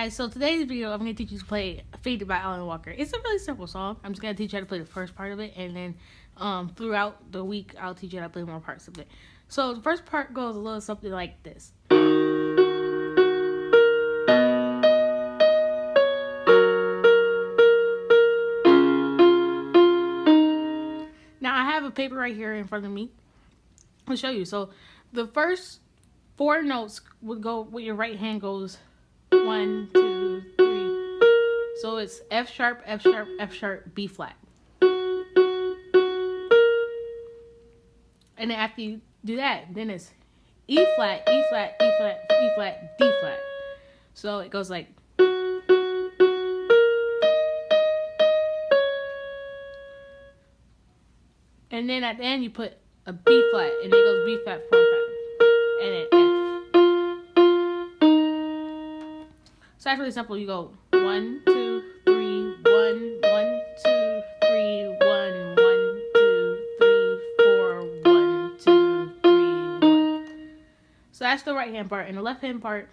guys, so today's video I'm going to teach you to play Faded by Alan Walker. It's a really simple song. I'm just going to teach you how to play the first part of it, and then throughout the week I'll teach you how to play more parts of it. So the first part goes a little something like this. Now I have a paper right here in front of me. I'll show you. So the first 4 notes would go with your right hand goes 1, 2, 3. So it's F sharp, F sharp, F sharp, B flat. And then after you do that, then it's E flat, E flat, E flat, E flat, D flat. So it goes like. And then at the end you put a B flat, and it goes B flat 4 times. And then F. So that's really simple. You go 1, 2, 3, 1, 1, 2, 3, 1, 1, 2, 3, 4, 1, 2, 3, 1. So that's the right hand part, and the left hand part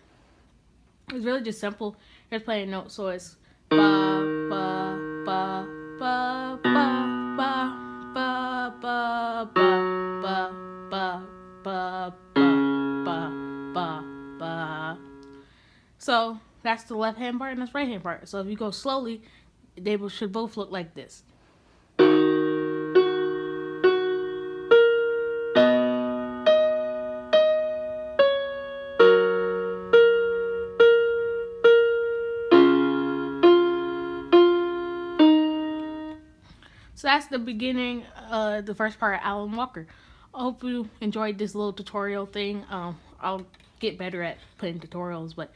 is really just simple. You're just playing notes, so it's ba ba ba ba ba ba ba ba ba ba ba ba ba ba ba. So that's the left hand part and that's right hand part. So if you go slowly, they should both look like this. So that's the beginning, the first part of Alan Walker. I hope you enjoyed this little tutorial thing. I'll get better at putting tutorials, but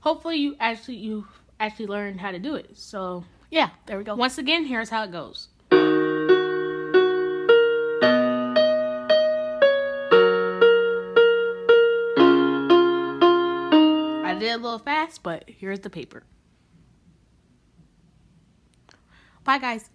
hopefully you actually learned how to do it. So yeah, there we go. Once again, here's how it goes. I did it a little fast, but here's the paper. Bye guys.